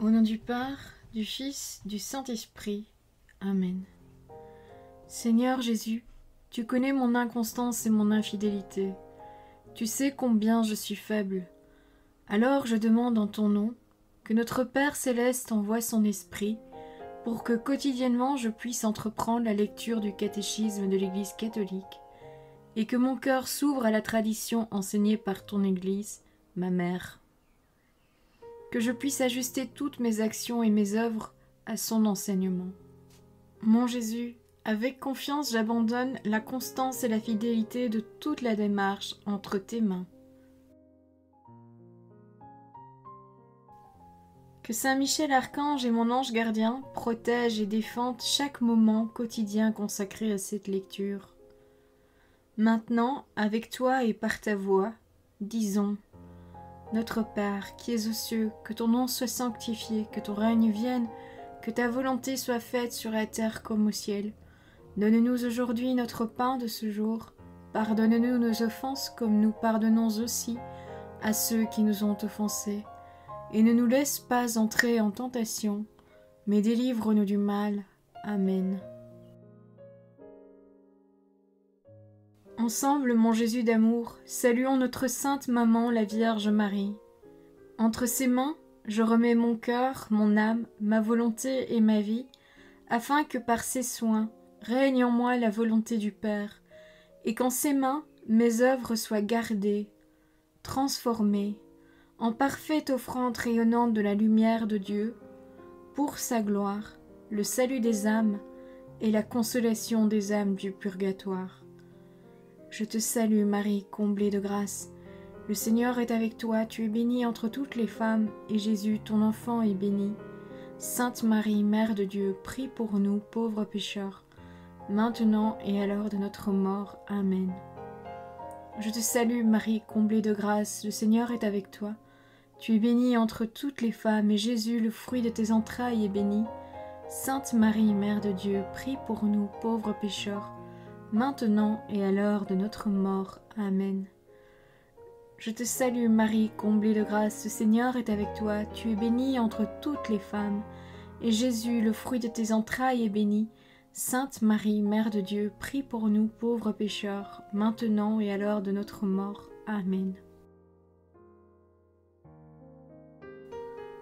Au nom du Père, du Fils, du Saint-Esprit. Amen. Seigneur Jésus, tu connais mon inconstance et mon infidélité. Tu sais combien je suis faible. Alors je demande en ton nom que notre Père céleste envoie son Esprit pour que quotidiennement je puisse entreprendre la lecture du catéchisme de l'Église catholique et que mon cœur s'ouvre à la tradition enseignée par ton Église, ma mère. Que je puisse ajuster toutes mes actions et mes œuvres à son enseignement. Mon Jésus, avec confiance j'abandonne la constance et la fidélité de toute la démarche entre tes mains. Que Saint Michel Archange et mon ange gardien protègent et défendent chaque moment quotidien consacré à cette lecture. Maintenant, avec toi et par ta voix, disons: Notre Père, qui es aux cieux, que ton nom soit sanctifié, que ton règne vienne, que ta volonté soit faite sur la terre comme au ciel. Donne-nous aujourd'hui notre pain de ce jour. Pardonne-nous nos offenses comme nous pardonnons aussi à ceux qui nous ont offensés. Et ne nous laisse pas entrer en tentation, mais délivre-nous du mal. Amen. Ensemble, mon Jésus d'amour, saluons notre sainte maman, la Vierge Marie. Entre ses mains, je remets mon cœur, mon âme, ma volonté et ma vie, afin que par ses soins règne en moi la volonté du Père, et qu'en ses mains mes œuvres soient gardées, transformées, en parfaite offrande rayonnante de la lumière de Dieu, pour sa gloire, le salut des âmes et la consolation des âmes du purgatoire. Je te salue Marie, comblée de grâce. Le Seigneur est avec toi, tu es bénie entre toutes les femmes, et Jésus, ton enfant, est béni. Sainte Marie, Mère de Dieu, prie pour nous, pauvres pécheurs, maintenant et à l'heure de notre mort. Amen. Je te salue Marie, comblée de grâce, le Seigneur est avec toi. Tu es bénie entre toutes les femmes, et Jésus, le fruit de tes entrailles, est béni. Sainte Marie, Mère de Dieu, prie pour nous, pauvres pécheurs, maintenant et à l'heure de notre mort. Amen. Je te salue Marie, comblée de grâce, le Seigneur est avec toi, tu es bénie entre toutes les femmes, et Jésus, le fruit de tes entrailles, est béni. Sainte Marie, Mère de Dieu, prie pour nous pauvres pécheurs, maintenant et à l'heure de notre mort. Amen.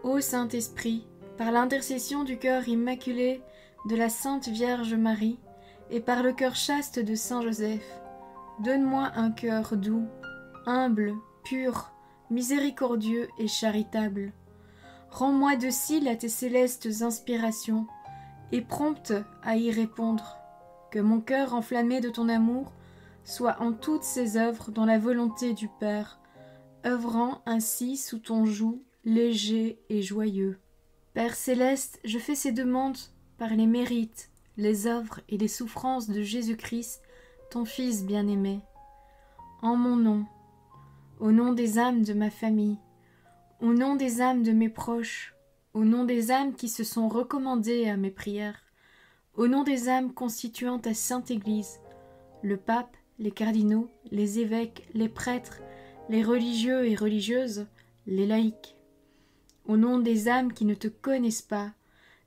Ô Saint-Esprit, par l'intercession du cœur immaculé de la Sainte Vierge Marie, et par le cœur chaste de Saint Joseph, donne-moi un cœur doux, humble, pur, miséricordieux et charitable. Rends-moi docile à tes célestes inspirations, et prompte à y répondre. Que mon cœur enflammé de ton amour soit en toutes ses œuvres dans la volonté du Père, œuvrant ainsi sous ton joug léger et joyeux. Père céleste, je fais ces demandes par les mérites, les œuvres et les souffrances de Jésus-Christ, ton Fils bien-aimé. En mon nom, au nom des âmes de ma famille, au nom des âmes de mes proches, au nom des âmes qui se sont recommandées à mes prières, au nom des âmes constituant ta Sainte Église, le pape, les cardinaux, les évêques, les prêtres, les religieux et religieuses, les laïcs, au nom des âmes qui ne te connaissent pas,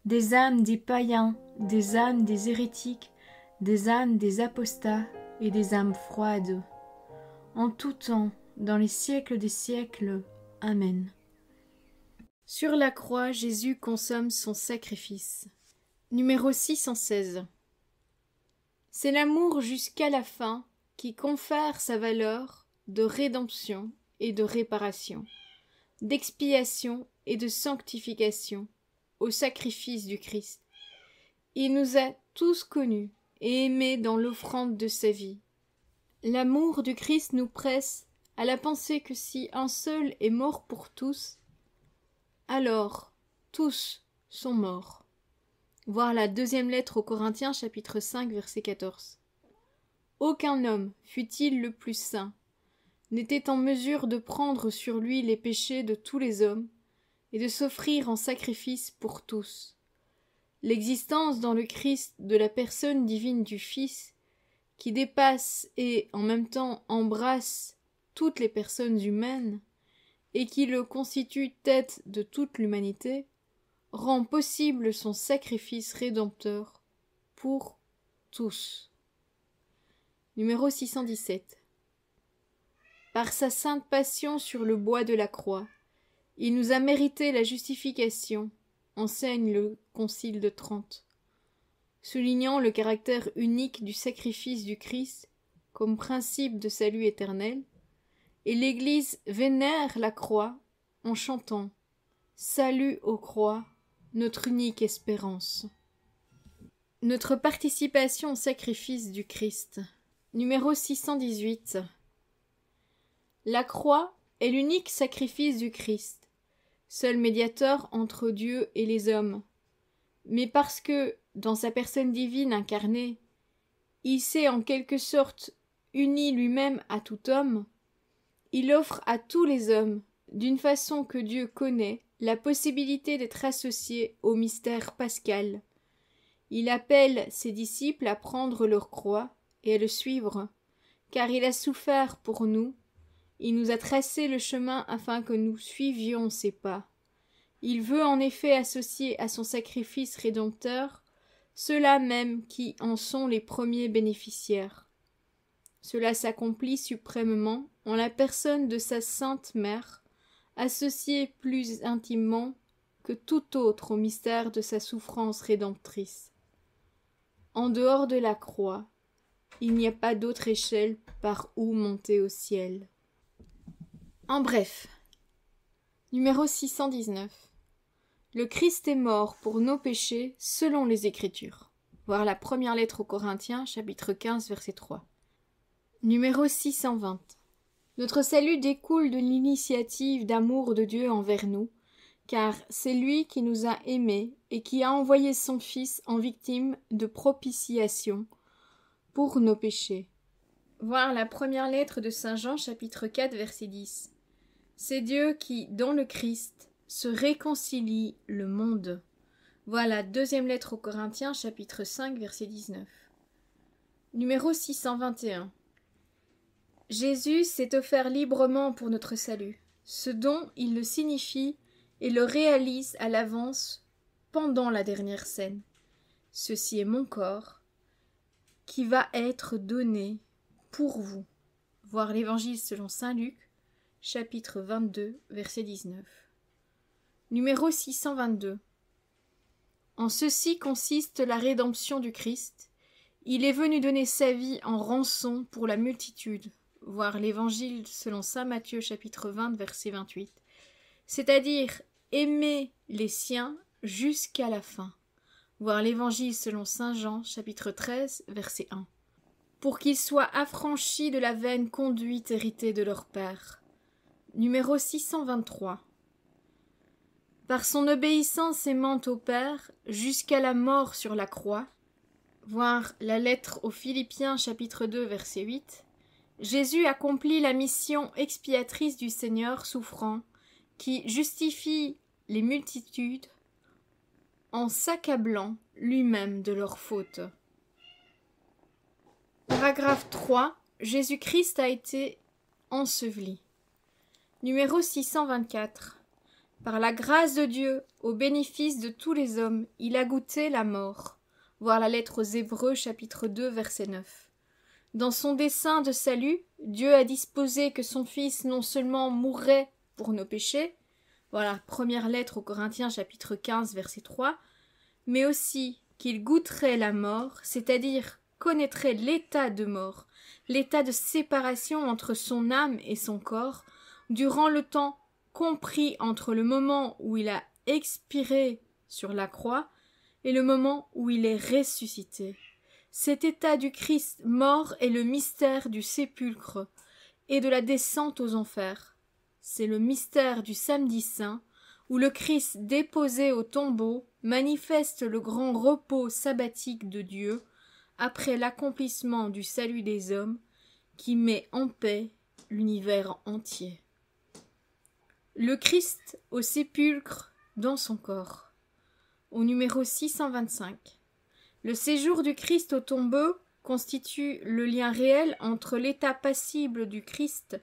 des âmes des païens, des âmes des hérétiques, des âmes des apostats et des âmes froides. En tout temps, dans les siècles des siècles. Amen. Sur la croix, Jésus consomme son sacrifice. Numéro 616. C'est l'amour jusqu'à la fin qui confère sa valeur de rédemption et de réparation, d'expiation et de sanctification au sacrifice du Christ. Il nous a tous connus et aimés dans l'offrande de sa vie. L'amour du Christ nous presse à la pensée que si un seul est mort pour tous, alors tous sont morts. Voir la deuxième lettre aux Corinthiens, chapitre 5, verset 14. Aucun homme, fût-il le plus saint, n'était en mesure de prendre sur lui les péchés de tous les hommes et de s'offrir en sacrifice pour tous. L'existence dans le Christ de la personne divine du Fils, qui dépasse et en même temps embrasse toutes les personnes humaines, et qui le constitue tête de toute l'humanité, rend possible son sacrifice rédempteur pour tous. Numéro 617. Par sa sainte passion sur le bois de la croix, il nous a mérité la justification, enseigne le Concile de Trente. Soulignant le caractère unique du sacrifice du Christ comme principe de salut éternel, et l'Église vénère la croix en chantant « Salut aux croix, notre unique espérance ». Notre participation au sacrifice du Christ. Numéro 618. La croix est l'unique sacrifice du Christ, seul médiateur entre Dieu et les hommes. Mais parce que, dans sa personne divine incarnée, il s'est en quelque sorte uni lui-même à tout homme, il offre à tous les hommes, d'une façon que Dieu connaît, la possibilité d'être associés au mystère pascal. Il appelle ses disciples à prendre leur croix et à le suivre, car il a souffert pour nous. Il nous a tracé le chemin afin que nous suivions ses pas. Il veut en effet associer à son sacrifice rédempteur ceux-là même qui en sont les premiers bénéficiaires. Cela s'accomplit suprêmement en la personne de sa sainte mère, associée plus intimement que tout autre au mystère de sa souffrance rédemptrice. En dehors de la croix, il n'y a pas d'autre échelle par où monter au ciel. En bref, numéro 619. Le Christ est mort pour nos péchés selon les Écritures. Voir la première lettre aux Corinthiens, chapitre 15, verset 3. Numéro 620. Notre salut découle de l'initiative d'amour de Dieu envers nous, car c'est lui qui nous a aimés et qui a envoyé son Fils en victime de propitiation pour nos péchés. Voir la première lettre de Saint Jean, chapitre 4, verset 10. C'est Dieu qui, dans le Christ, se réconcilie le monde. Voir la deuxième lettre aux Corinthiens, chapitre 5, verset 19. Numéro 621. Jésus s'est offert librement pour notre salut, ce dont il le signifie et le réalise à l'avance pendant la dernière scène. Ceci est mon corps, qui va être donné pour vous. Voir l'Évangile selon saint Luc, chapitre 22, verset 19. Numéro 622. En ceci consiste la rédemption du Christ. Il est venu donner sa vie en rançon pour la multitude. Voir l'Évangile selon saint Matthieu, chapitre 20, verset 28. C'est-à-dire aimer les siens jusqu'à la fin. Voir l'Évangile selon saint Jean, chapitre 13, verset 1. Pour qu'ils soient affranchis de la vaine conduite héritée de leur père. Numéro 623. Par son obéissance aimante au Père, jusqu'à la mort sur la croix, voir la lettre aux Philippiens chapitre 2 verset 8, Jésus accomplit la mission expiatrice du Seigneur souffrant, qui justifie les multitudes en s'accablant lui-même de leurs fautes. Paragraphe 3. Jésus-Christ a été enseveli. Numéro 624. Par la grâce de Dieu, au bénéfice de tous les hommes, il a goûté la mort. Voir la lettre aux Hébreux, chapitre 2, verset 9. Dans son dessein de salut, Dieu a disposé que son Fils non seulement mourrait pour nos péchés, voilà, première lettre aux Corinthiens, chapitre 15, verset 3, mais aussi qu'il goûterait la mort, c'est-à-dire connaîtrait l'état de mort, l'état de séparation entre son âme et son corps, durant le temps compris entre le moment où il a expiré sur la croix et le moment où il est ressuscité. Cet état du Christ mort est le mystère du sépulcre et de la descente aux enfers. C'est le mystère du samedi saint, où le Christ déposé au tombeau manifeste le grand repos sabbatique de Dieu après l'accomplissement du salut des hommes qui met en paix l'univers entier. Le Christ au sépulcre dans son corps. Au numéro 625. Le séjour du Christ au tombeau constitue le lien réel entre l'état passible du Christ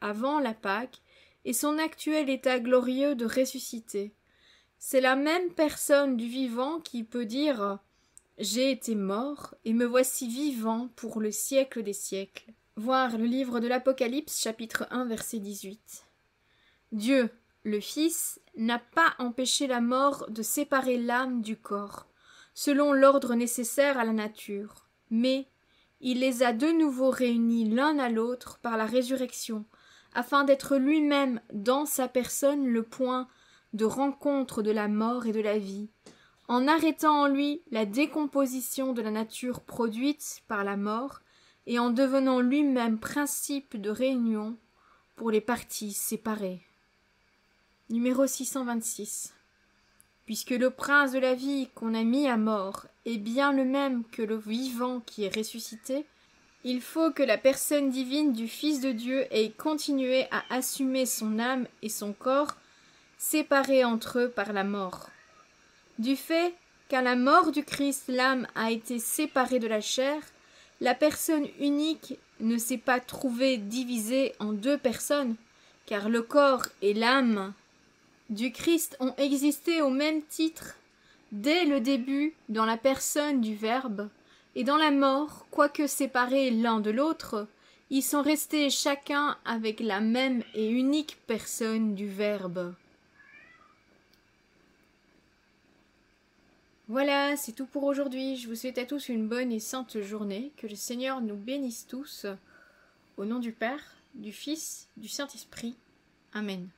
avant la Pâque et son actuel état glorieux de ressuscité. C'est la même personne du vivant qui peut dire « J'ai été mort et me voici vivant pour le siècle des siècles ». Voir le livre de l'Apocalypse, chapitre 1, verset 18. Dieu, le Fils, n'a pas empêché la mort de séparer l'âme du corps, selon l'ordre nécessaire à la nature, mais il les a de nouveau réunis l'un à l'autre par la résurrection, afin d'être lui-même dans sa personne le point de rencontre de la mort et de la vie, en arrêtant en lui la décomposition de la nature produite par la mort et en devenant lui-même principe de réunion pour les parties séparées. Numéro 626. Puisque le prince de la vie qu'on a mis à mort est bien le même que le vivant qui est ressuscité, il faut que la personne divine du Fils de Dieu ait continué à assumer son âme et son corps séparés entre eux par la mort. Du fait qu'à la mort du Christ l'âme a été séparée de la chair, la personne unique ne s'est pas trouvée divisée en deux personnes, car le corps et l'âme du Christ ont existé au même titre dès le début dans la personne du Verbe, et dans la mort, quoique séparés l'un de l'autre, ils sont restés chacun avec la même et unique personne du Verbe. Voilà, c'est tout pour aujourd'hui. Je vous souhaite à tous une bonne et sainte journée. Que le Seigneur nous bénisse tous. Au nom du Père, du Fils, du Saint-Esprit. Amen.